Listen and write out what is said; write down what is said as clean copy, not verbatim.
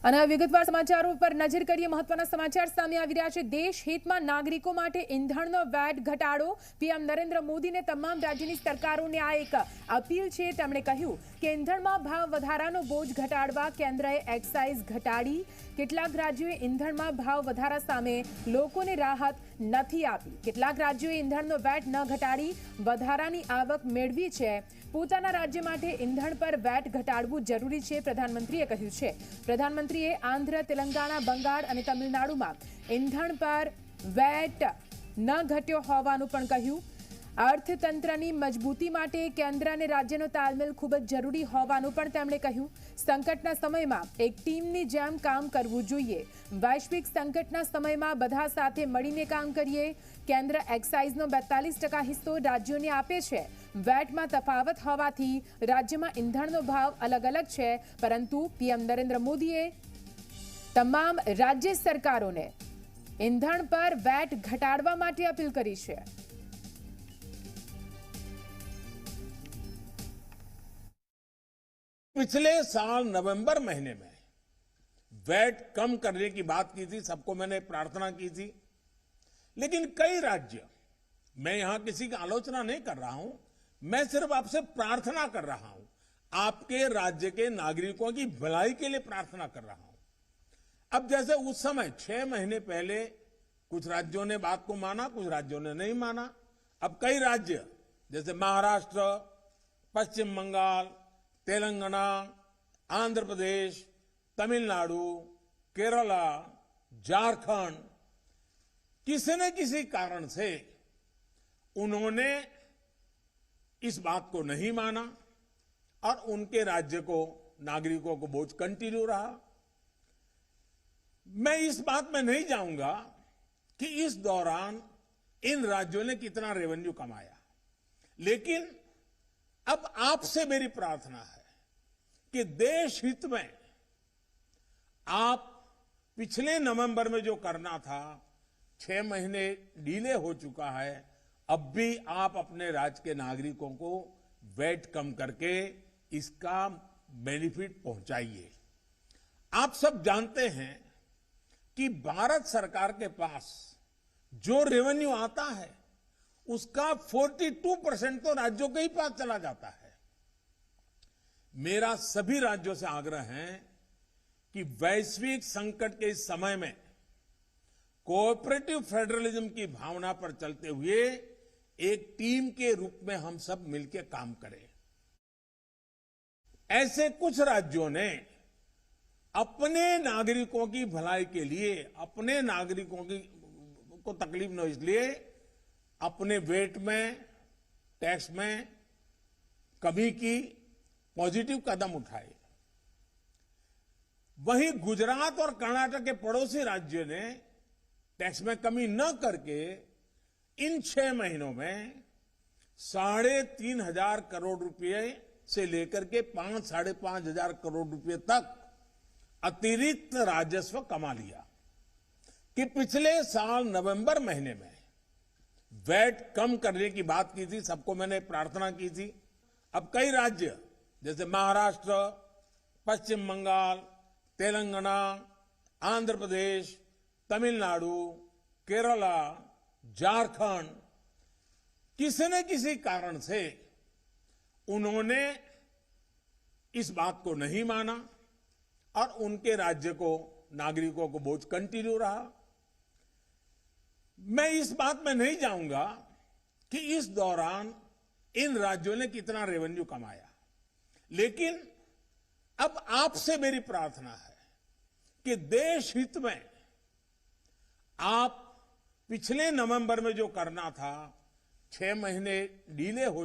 અને વિગતવાર સમાચારો પર નજર કરીએ। મહત્વના સમાચાર સામે આવી રહ્યા છે। દેશ હિતમાં નાગરિકો માટે ઈંધણનો વેટ ઘટાડો। પીએમ નરેન્દ્ર મોદીને તમામ રાજ્યની સરકારોને આ એક અપીલ છે। તેમણે કહ્યું કે ઈંધણમાં ભાવ વધારાનો બોજ ઘટાડવા કેન્દ્રએ એક્સાઇઝ ઘટાડી। કેટલાક રાજ્યોએ ઈંધણમાં ભાવ વધારા સામે લોકોને રાહત નથી આપી। કેટલાક રાજ્યોએ ઈંધણનો વેટ ન ઘટાડી વધારાની આવક મેળવી છે। પોતાના રાજ્ય માટે ઈંધણ પર વેટ ઘટાડવું જરૂરી છે, પ્રધાનમંત્રીએ કહ્યું છે। પ્રધાનમંત્રીએ આંધ્ર, તેલંગાણા, બંગાળ અને તમિલનાડુમાં ઈંધણ પર વેટ ન ઘટ્યો હોવાનું પણ કહ્યું। અર્થતંત્રની મજબૂતી માટે કેન્દ્ર અને રાજ્યનો તાલમેલ ખૂબ જ જરૂરી હોવાનું પણ તેમણે કહ્યું। સંકટના સમયમાં એક ટીમની જેમ કામ કરવું જોઈએ। વૈશ્વિક સંકટના સમયમાં બધા સાથે મળીને કામ કરીએ। કેન્દ્ર એક્સાઇઝનો 42% હિસ્સો રાજ્યોને આપે છે। વેટમાં તફાવત હોવાથી રાજ્યમાં ઈંધણનો ભાવ અલગ અલગ છે, પરંતુ પીએમ નરેન્દ્ર મોદીએ તમામ રાજ્ય સરકારોને ઈંધણ પર વેટ ઘટાડવા માટે અપીલ કરી છે। पिछले साल नवंबर महीने में वैट कम करने की बात की थी, सबको मैंने प्रार्थना की थी, लेकिन कई राज्य, मैं यहां किसी की आलोचना नहीं कर रहा हूं, मैं सिर्फ आपसे प्रार्थना कर रहा हूं, आपके राज्य के नागरिकों की भलाई के लिए प्रार्थना कर रहा हूं। अब जैसे उस समय 6 महीने पहले कुछ राज्यों ने बात को माना, कुछ राज्यों ने नहीं माना। अब कई राज्य जैसे महाराष्ट्र, पश्चिम बंगाल, तेलंगाना, आंध्र प्रदेश, तमिलनाडु, केरला, झारखंड, किसी न किसी कारण से उन्होंने इस बात को नहीं माना और उनके राज्य को, नागरिकों को बोझ कंटिन्यू रहा। मैं इस बात में नहीं जाऊंगा कि इस दौरान इन राज्यों ने कितना रेवेन्यू कमाया, लेकिन अब आपसे मेरी प्रार्थना है कि देश हित में आप पिछले नवंबर में जो करना था, 6 महीने डिले हो चुका है, अब भी आप अपने राज्य के नागरिकों को वेट कम करके इसका बेनिफिट पहुंचाइए। आप सब जानते हैं कि भारत सरकार के पास जो रेवेन्यू आता है उसका 42% तो राज्यों के ही पास चला जाता है। मेरा सभी राज्यों से आग्रह है कि वैश्विक संकट के इस समय में कोऑपरेटिव फेडरलिज्म की भावना पर चलते हुए एक टीम के रूप में हम सब मिलकर काम करें। ऐसे कुछ राज्यों ने अपने नागरिकों की भलाई के लिए, अपने नागरिकों को तकलीफ न हो इसलिए अपने वेट में, टैक्स में कमी की, पॉजिटिव कदम उठाए। वहीं गुजरात और कर्नाटक के पड़ोसी राज्यों ने टैक्स में कमी न करके इन 6 महीनों में 3,500 करोड़ रुपए से लेकर के 5,500 करोड़ रुपए तक अतिरिक्त राजस्व कमा लिया। कि पिछले साल नवंबर महीने में वैट कम करने की बात की थी, सबको मैंने प्रार्थना की थी। अब कई राज्य जैसे महाराष्ट्र, पश्चिम बंगाल, तेलंगाना, आंध्र प्रदेश, तमिलनाडु, केरला, झारखंड, किसी न किसी कारण से उन्होंने इस बात को नहीं माना और उनके राज्य को, नागरिकों को बोझ कंटिन्यू रहा। मैं इस बात में नहीं जाऊंगा कि इस दौरान इन राज्यों ने कितना रेवेन्यू कमाया, लेकिन अब आपसे मेरी प्रार्थना है कि देश हित में आप पिछले नवंबर में जो करना था, 6 महीने डिले हो